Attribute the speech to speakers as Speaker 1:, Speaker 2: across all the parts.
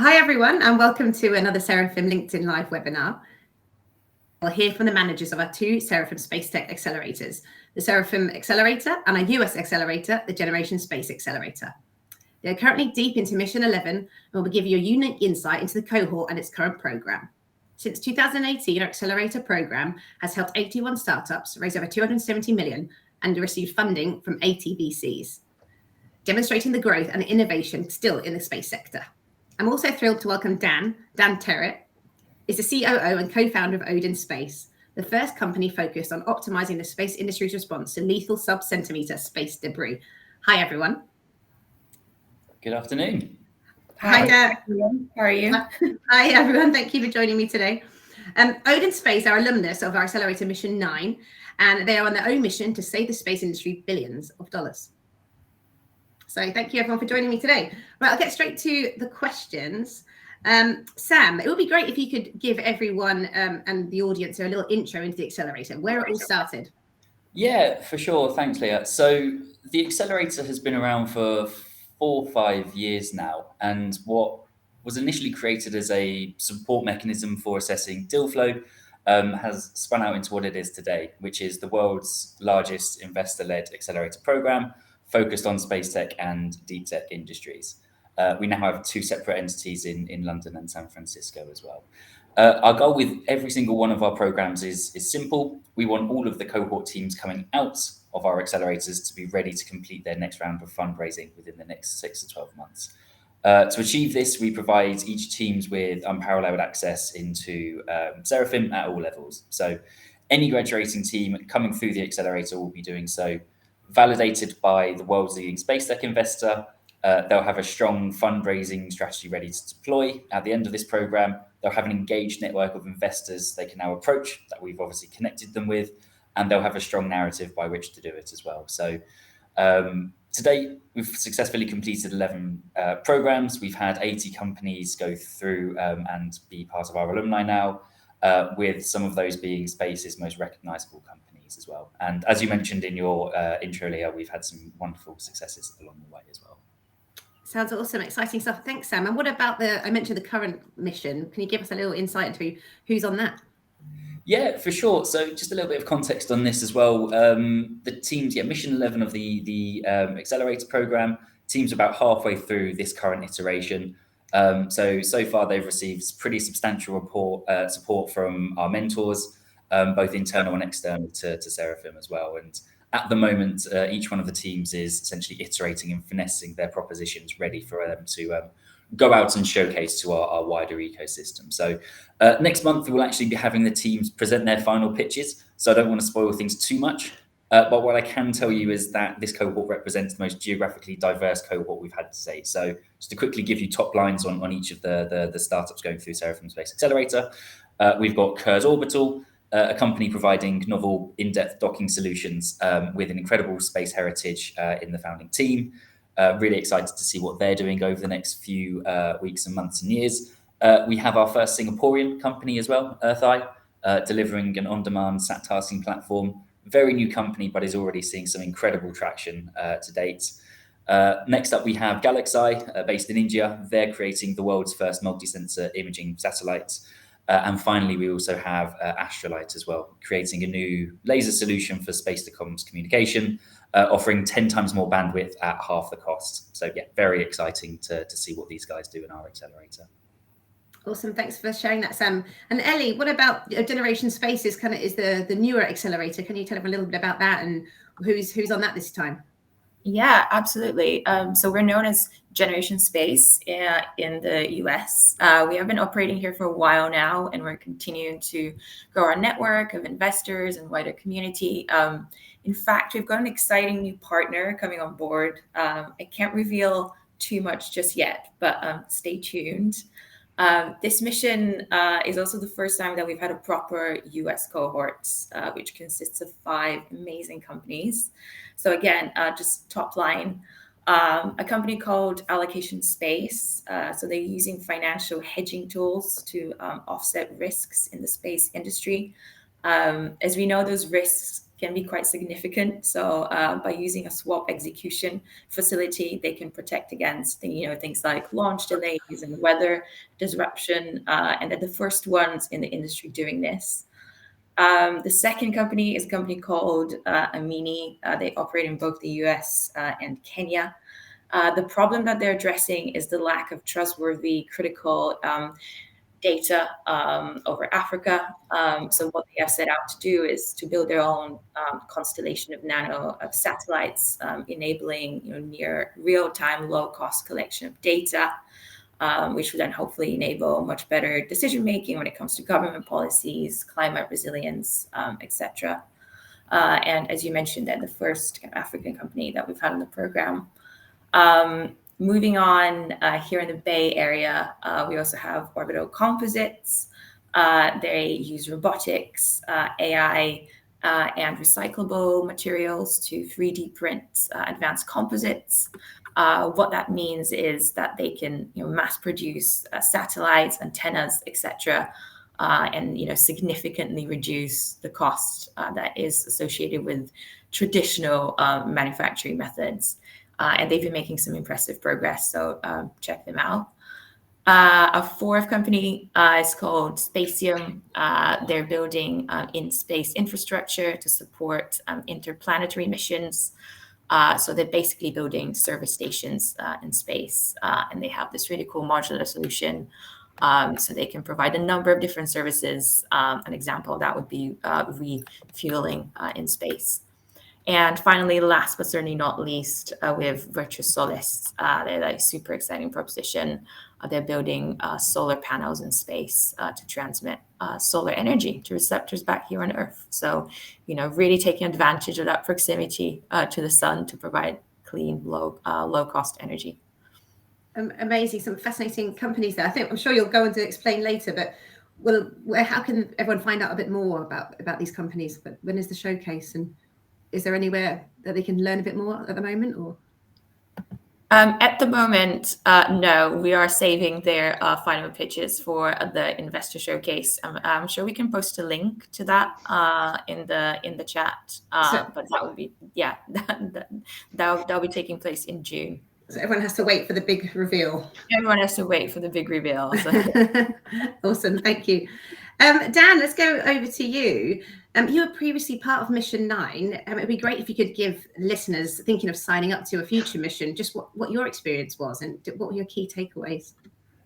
Speaker 1: Hi everyone, and welcome to another Seraphim LinkedIn Live webinar. We'll hear from the managers of our two Seraphim SpaceTech accelerators, the Seraphim Accelerator and our US Accelerator, the Generation Space Accelerator. They are currently deep into Mission 11 and will give you a unique insight into the cohort and its current program. Since 2018, our Accelerator program has helped 81 startups raise over 270 million and received funding from 80 VCs, demonstrating the growth and innovation still in the space sector. I'm also thrilled to welcome Dan Terrett is the COO and co-founder of Odin Space, the first company focused on optimizing the space industry's response to lethal sub-centimeter space debris. Hi, everyone.
Speaker 2: Good afternoon.
Speaker 1: Hi, Dan.
Speaker 3: How are you?
Speaker 1: Hi, everyone. Thank you for joining me today. Odin Space are alumnus of our Accelerator Mission 9, and they are on their own mission to save the space industry billions of dollars. So thank you everyone for joining me today. Right, I'll get straight to the questions. Sam, it would be great if you could give everyone and the audience a little intro into the Accelerator, where it all started.
Speaker 2: Yeah, for sure. Thanks, Leah. So the Accelerator has been around for 4 or 5 years now, and what was initially created as a support mechanism for assessing deal flow has spun out into what it is today, which is the world's largest investor-led accelerator program, focused on space tech and deep tech industries. We now have 2 separate entities in London and San Francisco as well. Our goal with every single one of our programs is simple. We want all of the cohort teams coming out of our accelerators to be ready to complete their next round of fundraising within the next 6 to 12 months. To achieve this, we provide each teams with unparalleled access into Seraphim at all levels. So any graduating team coming through the accelerator will be doing so validated by the world's leading space tech investor. They'll have a strong fundraising strategy ready to deploy. At the end of this program, they'll have an engaged network of investors they can now approach that we've obviously connected them with, and they'll have a strong narrative by which to do it as well. So today, we've successfully completed 11 programs. We've had 80 companies go through and be part of our alumni now, with some of those being space's most recognizable companies as well. And as you mentioned in your intro, Leah, we've had some wonderful successes along the way as well.
Speaker 1: Sounds awesome, exciting stuff. Thanks, Sam. And what about I mentioned the current mission. Can you give us a little insight into who's on that?
Speaker 2: Yeah, for sure. So just a little bit of context on this as well. The teams, Mission 11 of the Accelerator program, teams about halfway through this current iteration. So far they've received pretty substantial support from our mentors, both internal and external to Seraphim as well. And at the moment, each one of the teams is essentially iterating and finessing their propositions ready for them to go out and showcase to our wider ecosystem. So next month, we'll actually be having the teams present their final pitches. So I don't want to spoil things too much. But what I can tell you is that this cohort represents the most geographically diverse cohort we've had to date. So just to quickly give you top lines on each of the startups going through Seraphim Space Accelerator, we've got Kurs Orbital, a company providing novel in-depth docking solutions with an incredible space heritage in the founding team. Really excited to see what they're doing over the next few weeks and months and years. We have our first Singaporean company as well, EarthEye, delivering an on-demand sat tasking platform. Very new company, but is already seeing some incredible traction to date. Next up, we have Galaxy, based in India. They're creating the world's first multi-sensor imaging satellites. And finally, we also have Astrolite as well, creating a new laser solution for space-to-comms communication, offering 10 times more bandwidth at half the cost. So yeah, very exciting to see what these guys do in our accelerator.
Speaker 1: Awesome, thanks for sharing that, Sam. And Ellie, what about Generation Space is the newer accelerator? Can you tell them a little bit about that and who's on that this time?
Speaker 3: Yeah, absolutely. So we're known as Generation Space in the US. We have been operating here for a while now, and we're continuing to grow our network of investors and wider community. In fact, we've got an exciting new partner coming on board. I can't reveal too much just yet, but stay tuned. This mission is also the first time that we've had a proper US cohort, which consists of 5 amazing companies. So again, just top line, a company called Allocation Space. So they're using financial hedging tools to offset risks in the space industry. As we know, those risks can be quite significant. So by using a swap execution facility, they can protect against things like launch delays and weather disruption, and they're the first ones in the industry doing this. The second company is a company called Amini. They operate in both the US and Kenya. The problem that they're addressing is the lack of trustworthy, critical data over Africa. So what they have set out to do is to build their own constellation of nano satellites, enabling near real-time, low-cost collection of data, which would then hopefully enable much better decision-making when it comes to government policies, climate resilience, etc. And as you mentioned, they're the first African company that we've had on the program. Moving on, here in the Bay Area, we also have Orbital Composites. They use robotics, AI, and recyclable materials to 3D print advanced composites. What that means is that they can mass produce satellites, antennas, etc., and significantly reduce the cost that is associated with traditional manufacturing methods. And they've been making some impressive progress, so check them out. A fourth company is called Spatium. They're building in-space infrastructure to support interplanetary missions. So they're basically building service stations in space, and they have this really cool modular solution. So they can provide a number of different services. An example of that would be refueling in space. And finally, last but certainly not least, we have Virtus Solis. They're like super exciting proposition. They're building solar panels in space to transmit solar energy to receptors back here on Earth. So, really taking advantage of that proximity to the sun to provide clean, low-cost energy.
Speaker 1: Amazing, some fascinating companies there. I'm sure you'll go on to explain later, but how can everyone find out a bit more about these companies? But when is the showcase, and is there anywhere that they can learn a bit more at the moment, or?
Speaker 3: At the moment, no. We are saving their final pitches for the investor showcase. I'm sure we can post a link to that in the chat. But that would be that'll be taking place in June.
Speaker 1: So everyone has to wait for the big reveal.
Speaker 3: Everyone has to wait for the big reveal. So.
Speaker 1: Awesome, thank you. Dan, let's go over to you. You were previously part of Mission 9. It'd be great if you could give listeners thinking of signing up to a future mission just what your experience was and what were your key takeaways.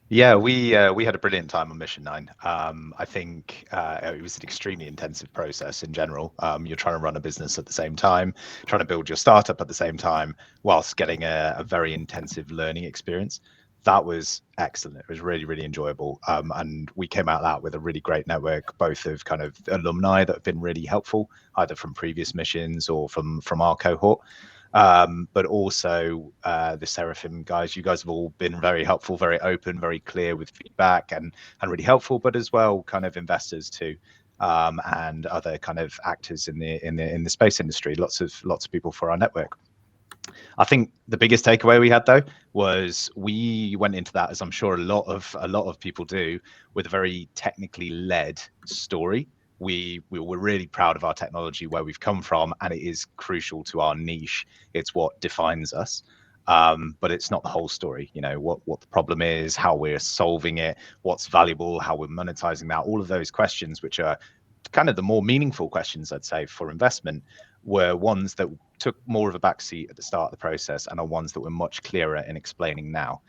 Speaker 4: Yeah, we had a brilliant time on Mission 9. I think it was an extremely intensive process in general. You're trying to run a business at the same time, trying to build your startup at the same time, whilst getting a very intensive learning experience. That was excellent. It was really, really enjoyable. And we came out of that with a really great network, both of kind of alumni that have been really helpful, either from previous missions or from our cohort. But also the Seraphim guys. You guys have all been very helpful, very open, very clear with feedback and really helpful, but as well kind of investors too, and other kind of actors in the space industry. Lots of people for our network. I think the biggest takeaway we had though was we went into that, as I'm sure a lot of people do, with a very technically led story. We were really proud of our technology, where we've come from, and it is crucial to our niche. It's what defines us, but it's not the whole story. What the problem is, how we're solving it, what's valuable, how we're monetizing that. All of those questions, which are kind of the more meaningful questions, I'd say, for investment, were ones that took more of a backseat at the start of the process and are ones that we're much clearer in explaining now.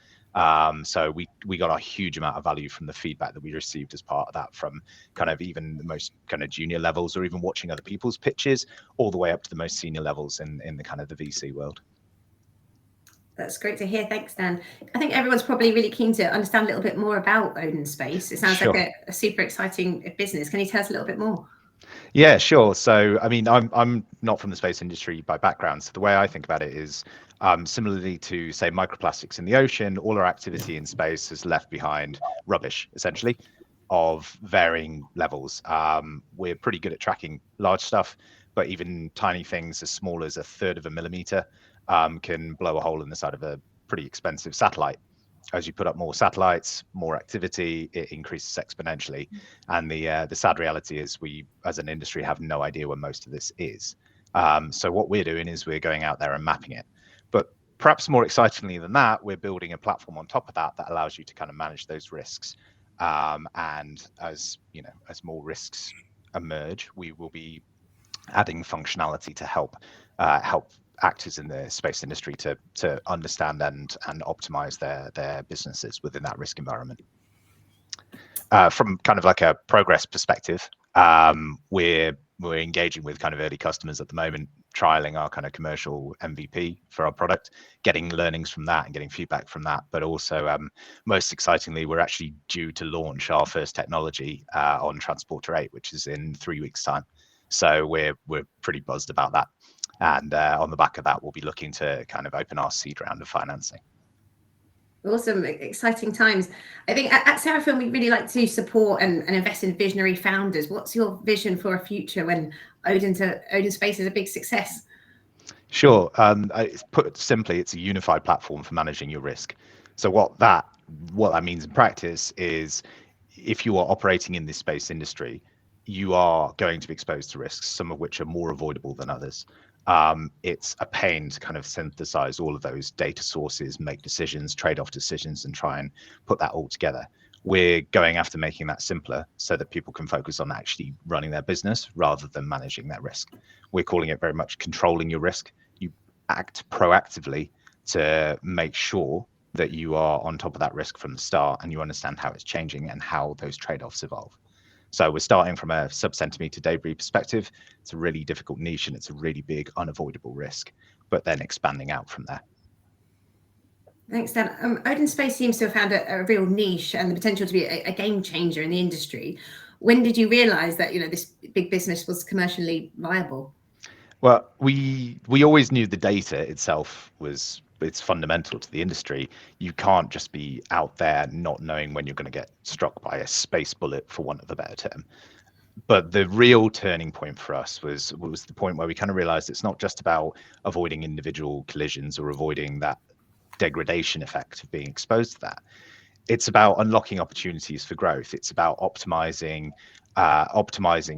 Speaker 4: So we got a huge amount of value from the feedback that we received as part of that, from kind of even the most kind of junior levels, or even watching other people's pitches, all the way up to the most senior levels in the kind of the VC world.
Speaker 1: That's great to hear. Thanks, Dan. I think everyone's probably really keen to understand a little bit more about Odin Space. It sounds like a super exciting business. Can you tell us a little bit more?
Speaker 4: Yeah, sure. So, I mean, I'm not from the space industry by background. So the way I think about it is, similarly to, say, microplastics in the ocean, all our activity in space has left behind rubbish, essentially, of varying levels. We're pretty good at tracking large stuff, but even tiny things as small as 1/3 of a millimeter can blow a hole in the side of a pretty expensive satellite. As you put up more satellites, more activity, it increases exponentially. And the sad reality is we, as an industry, have no idea where most of this is. So what we're doing is we're going out there and mapping it. But perhaps more excitingly than that, we're building a platform on top of that that allows you to kind of manage those risks. And as as more risks emerge, we will be adding functionality to help actors in the space industry to understand and optimize their businesses within that risk environment. From kind of like a progress perspective, we're engaging with kind of early customers at the moment, trialing our kind of commercial MVP for our product, getting learnings from that and getting feedback from that. But also, most excitingly, we're actually due to launch our first technology on Transporter 8, which is in 3 weeks' time. So we're pretty buzzed about that. And on the back of that, we'll be looking to kind of open our seed round of financing.
Speaker 1: Awesome, exciting times. I think at Seraphim, we really like to support and invest in visionary founders. What's your vision for a future when Odin Space is a big success?
Speaker 4: Sure. Put simply, it's a unified platform for managing your risk. So what that means in practice is, if you are operating in this space industry, you are going to be exposed to risks, some of which are more avoidable than others. It's a pain to kind of synthesize all of those data sources, make decisions, trade-off decisions, and try and put that all together. We're going after making that simpler so that people can focus on actually running their business rather than managing their risk. We're calling it very much controlling your risk. You act proactively to make sure that you are on top of that risk from the start and you understand how it's changing and how those trade-offs evolve. So we're starting from a sub-centimeter debris perspective. It's a really difficult niche and it's a really big unavoidable risk, but then expanding out from there.
Speaker 1: Thanks, Dan. Odin Space seems to have found a real niche and the potential to be a game changer in the industry. When did you realize that this big business was commercially viable?
Speaker 4: Well, we always knew the data itself it's fundamental to the industry. You can't just be out there not knowing when you're going to get struck by a space bullet, for want of a better term. But the real turning point for us was the point where we kind of realized it's not just about avoiding individual collisions or avoiding that degradation effect of being exposed to that. It's about unlocking opportunities for growth. It's about optimizing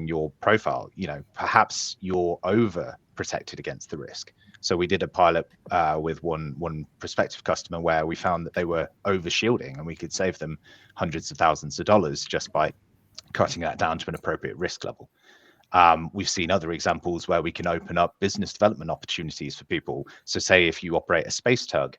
Speaker 4: your profile. Perhaps you're over protected against the risk. So we did a pilot with one prospective customer where we found that they were over shielding, and we could save them hundreds of thousands of dollars just by cutting that down to an appropriate risk level. We've seen other examples where we can open up business development opportunities for people. So say if you operate a space tug,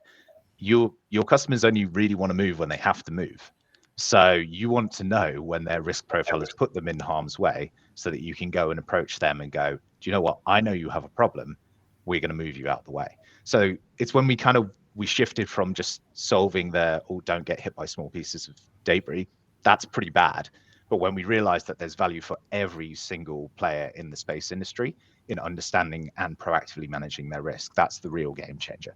Speaker 4: your customers only really want to move when they have to move. So you want to know when their risk profile has put them in harm's way so that you can go and approach them and go, do you know what? I know you have a problem. We're going to move you out the way. So it's when we shifted from just solving don't get hit by small pieces of debris. That's pretty bad. But when we realized that there's value for every single player in the space industry in understanding and proactively managing their risk, that's the real game changer.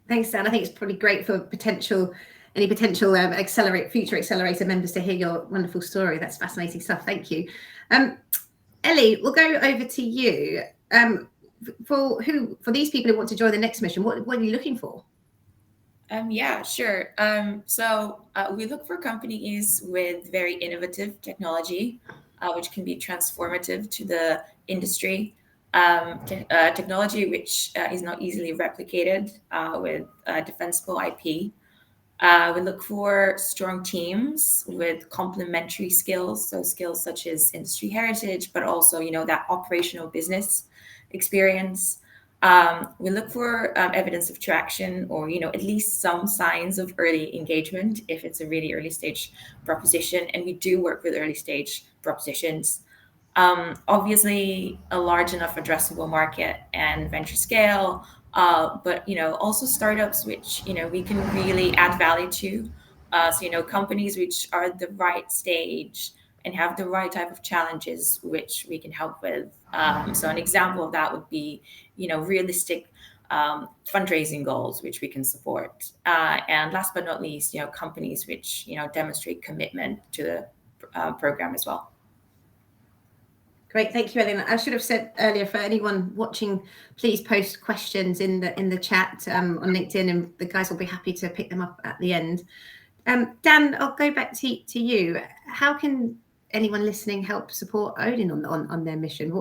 Speaker 1: Thanks, Dan. I think it's probably great for any potential future Accelerator members to hear your wonderful story. That's fascinating stuff. Thank you. Ellie, we'll go over to you. For these people who want to join the next mission, what are you looking for?
Speaker 3: Yeah, sure. So we look for companies with very innovative technology, which can be transformative to the industry. Technology which is not easily replicated with defensible IP. We look for strong teams with complementary skills, so skills such as industry heritage, but also that operational business experience. We look for evidence of traction, or at least some signs of early engagement if it's a really early stage proposition, and we do work with early stage propositions. Obviously a large enough addressable market and venture scale, but also startups which we can really add value to. So companies which are at the right stage and have the right type of challenges which we can help with. So an example of that would be realistic fundraising goals which we can support. And last but not least, companies which demonstrate commitment to the program as well.
Speaker 1: Great, thank you, Ellen. I should have said earlier, for anyone watching, please post questions in the chat on LinkedIn, and the guys will be happy to pick them up at the end. Dan, I'll go back to you. How can anyone listening help support Odin on their mission?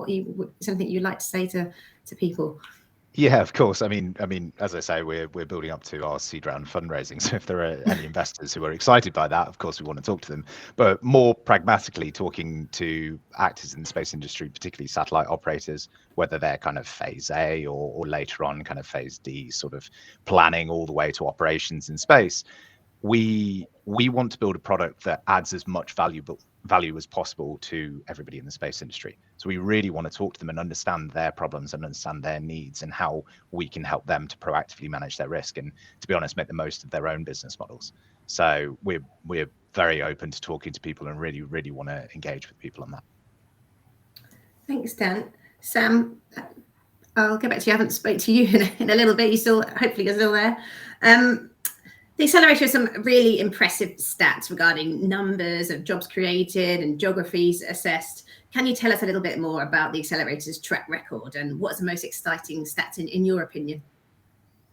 Speaker 1: Something you'd like to say to people?
Speaker 4: Yeah, of course. I mean, as I say, we're building up to our seed round fundraising. So if there are any investors who are excited by that, of course, we want to talk to them. But more pragmatically, talking to actors in the space industry, particularly satellite operators, whether they're kind of phase A or later on kind of phase D, sort of planning all the way to operations in space. We want to build a product that adds as much value as possible to everybody in the space industry. So we really want to talk to them and understand their problems and understand their needs and how we can help them to proactively manage their risk and, to be honest, make the most of their own business models. So we're very open to talking to people and really want to engage with people on that.
Speaker 1: Thanks, Dan. Sam, I'll get back to you. I haven't spoke to you in a little bit. Hopefully you're still there. The Accelerator has some really impressive stats regarding numbers of jobs created and geographies assessed. Can you tell us a little bit more about the Accelerator's track record and what's the most exciting stats in your opinion?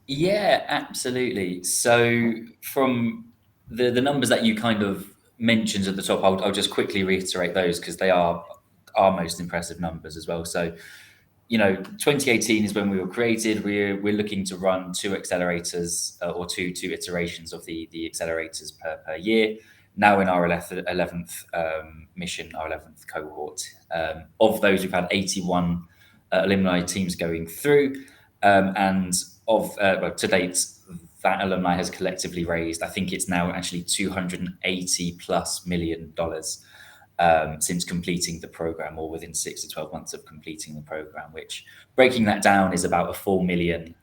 Speaker 2: Yeah, absolutely. So from the numbers that you kind of mentioned at the top, I'll just quickly reiterate those because they are our most impressive numbers as well. So 2018 is when we were created. We're looking to run 2 accelerators or two iterations of the accelerators per year. Now in our 11th mission, our 11th cohort. Of those, we've had 81 alumni teams going through, and to date, that alumni has collectively raised, I think it's now actually $280+ million. Since completing the program, or within 6 to 12 months of completing the program, which, breaking that down, is about a 4 million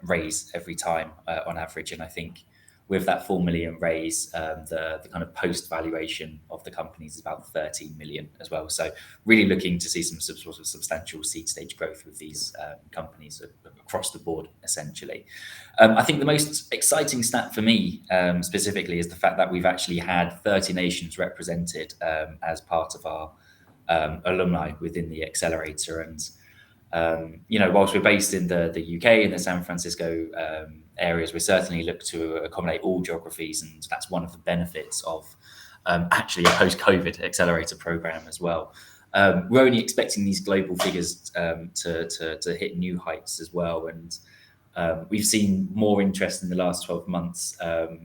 Speaker 2: raise every time on average. And I think with that 4 million raise, the kind of post valuation of the companies is about 13 million as well. So really looking to see some sort of substantial seed stage growth with these companies across the board, essentially. I think the most exciting stat for me specifically is the fact that we've actually had 30 nations represented as part of our alumni within the Accelerator. And whilst we're based in the UK, in the San Francisco areas, we certainly look to accommodate all geographies, and that's one of the benefits of actually a post-COVID accelerator program as well. We're only expecting these global figures to hit new heights as well, and we've seen more interest in the last 12 months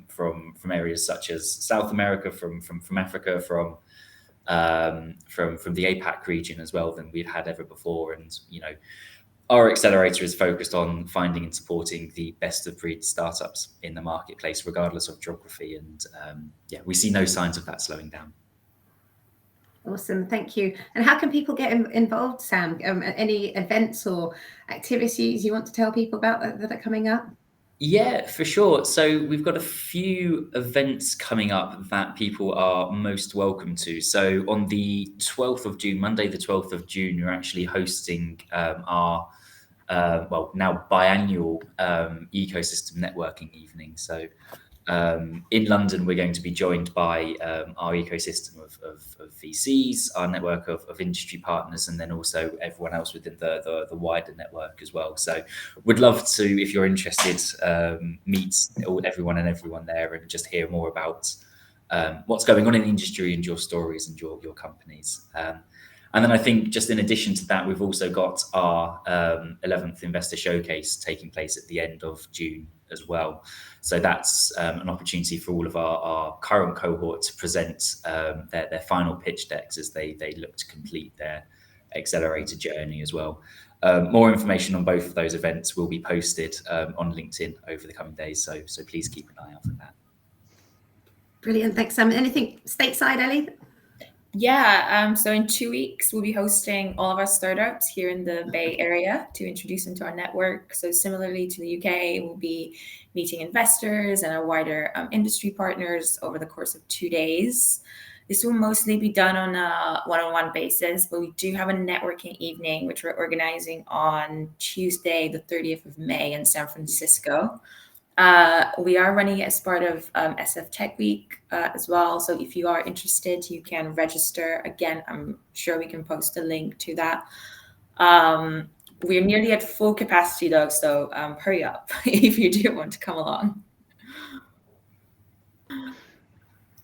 Speaker 2: from areas such as South America, from Africa, from the APAC region as well than we've had ever before. And our accelerator is focused on finding and supporting the best of breed startups in the marketplace, regardless of geography. And we see no signs of that slowing down.
Speaker 1: Awesome, thank you. And how can people get involved, Sam? Any events or activities you want to tell people about that are coming up?
Speaker 2: Yeah, for sure. So we've got a few events coming up that people are most welcome to. So on the 12th of June, Monday, the 12th of June, we're actually hosting our now biannual ecosystem networking evening. So in London, we're going to be joined by our ecosystem of VCs, our network of industry partners, and then also everyone else within the wider network as well. So would love to, if you're interested, meet everyone there and just hear more about what's going on in the industry and your stories and your companies. And then I think just in addition to that, we've also got our 11th Investor Showcase taking place at the end of June as well. So that's an opportunity for all of our current cohort to present their final pitch decks as they look to complete their accelerator journey as well. More information on both of those events will be posted on LinkedIn over the coming days. So please keep an eye out for that.
Speaker 1: Brilliant, thanks, Sam. Anything stateside, Ellie?
Speaker 3: Yeah, so in 2 weeks, we'll be hosting all of our startups here in the Bay Area to introduce them to our network. So similarly to the UK, we'll be meeting investors and our wider industry partners over the course of 2 days. This will mostly be done on a one-on-one basis, but we do have a networking evening, which we're organizing on Tuesday, the 30th of May in San Francisco. We are running it as part of SF Tech Week as well. So if you are interested, you can register. Again, I'm sure we can post a link to that. We're nearly at full capacity though, so hurry up if you do want to come along.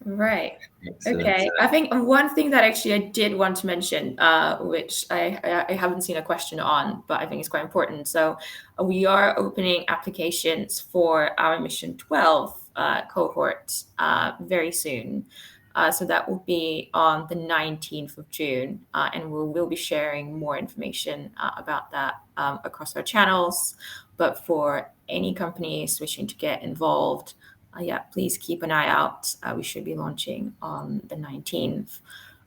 Speaker 3: Right.
Speaker 2: Excellent.
Speaker 3: Okay. I think one thing that actually I did want to mention, which I haven't seen a question on, but I think it's quite important. So we are opening applications for our Mission 12 cohort very soon. So that will be on the 19th of June, and we'll be sharing more information about that across our channels. But for any companies wishing to get involved, yeah, please keep an eye out. We should be launching on the 19th.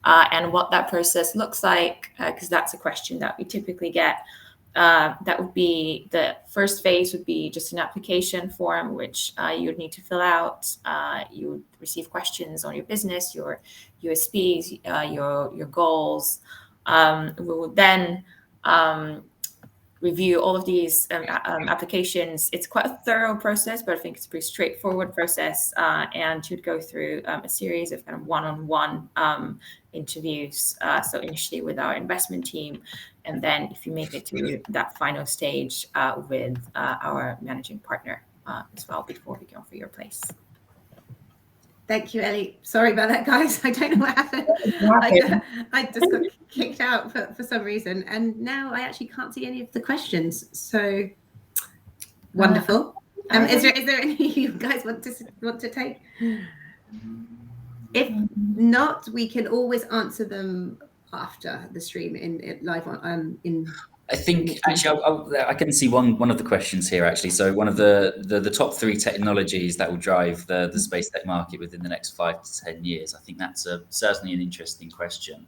Speaker 3: And what that process looks like, because that's a question that we typically get, that would be the first phase would be just an application form, which you would need to fill out. You would receive questions on your business, your USPs, your goals. We will then review all of these applications. It's quite a thorough process, but I think it's a pretty straightforward process. And you'd go through a series of kind of one-on-one interviews. So initially with our investment team, and then if you make it to that final stage with our managing partner as well before we go for your place.
Speaker 1: Thank you, Ellie. Sorry about that, guys. I don't know what happened. I just got kicked out for some reason, and now I actually can't see any of the questions. So wonderful. Is there any you guys want to take? If not, we can always answer them after the stream in live on in.
Speaker 2: I think actually I can see one of the questions here actually. So one of the top 3 technologies that will drive the space tech market within the next 5 to 10 years. I think that's certainly an interesting question.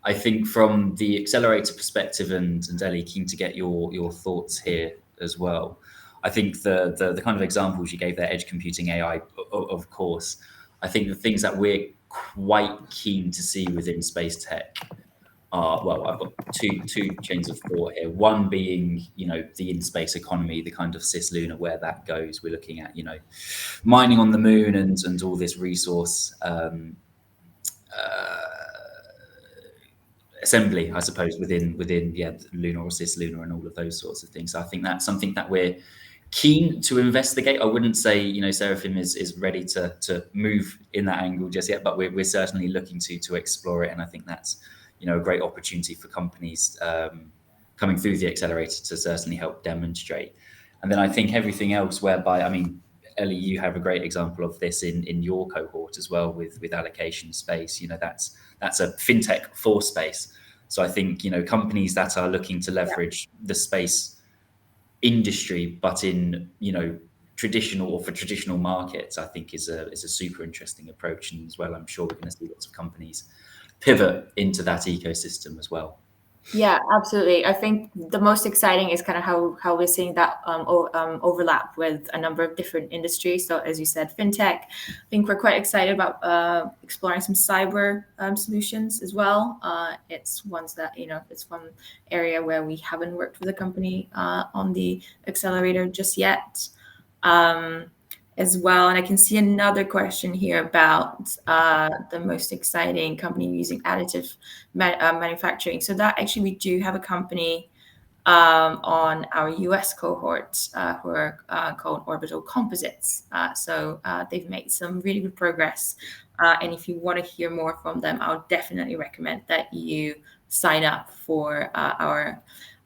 Speaker 2: I think from the accelerator perspective, and Ellie, keen to get your thoughts here as well. I think the kind of examples you gave there, edge computing, AI, of course. I think the things that we're quite keen to see within space tech are, well, I've got two chains of thought here. One being, the in-space economy, the kind of cislunar, where that goes. We're looking at, mining on the moon and all this resource assembly, I suppose, within lunar or cislunar and all of those sorts of things. So I think that's something that we're keen to investigate. I wouldn't say, Seraphim is ready to move in that angle just yet, but we're certainly looking to explore it. And I think that's, a great opportunity for companies coming through the accelerator to certainly help demonstrate. And then I think everything else whereby, Ellie, you have a great example of this in your cohort as well with allocation space. That's a fintech for space. So I think, companies that are looking to leverage the space industry, but in, traditional markets, I think is a super interesting approach. And as well, I'm sure we're going to see lots of companies pivot into that ecosystem as well.
Speaker 3: Yeah, absolutely. I think the most exciting is kind of how we're seeing that overlap with a number of different industries. So as you said, fintech, I think we're quite excited about exploring some cyber solutions as well. It's ones that, it's one area where we haven't worked with a company on the accelerator just yet. As well. And I can see another question here about the most exciting company using additive manufacturing. So that actually, we do have a company on our US cohort who are called Orbital Composites. So they've made some really good progress. And if you want to hear more from them, I would definitely recommend that you sign up for our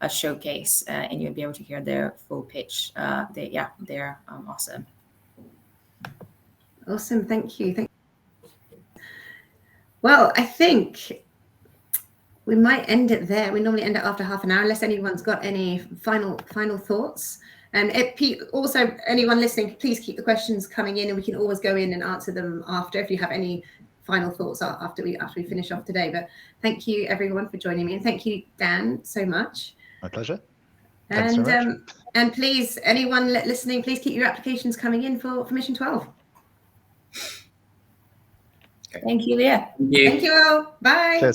Speaker 3: showcase and you'll be able to hear their full pitch. They're awesome.
Speaker 1: Awesome, thank you. Well, I think we might end it there. We normally end it after half an hour, unless anyone's got any final thoughts. And also, anyone listening, please keep the questions coming in, and we can always go in and answer them after if you have any final thoughts after we finish off today. But thank you everyone for joining me, and thank you, Dan, so much.
Speaker 4: My pleasure. Thanks so much.
Speaker 1: And please, anyone listening, please keep your applications coming in for Mission 12.
Speaker 3: Thank you, Leah.
Speaker 2: Thank you.
Speaker 1: Thank you all. Bye.
Speaker 4: Cheers.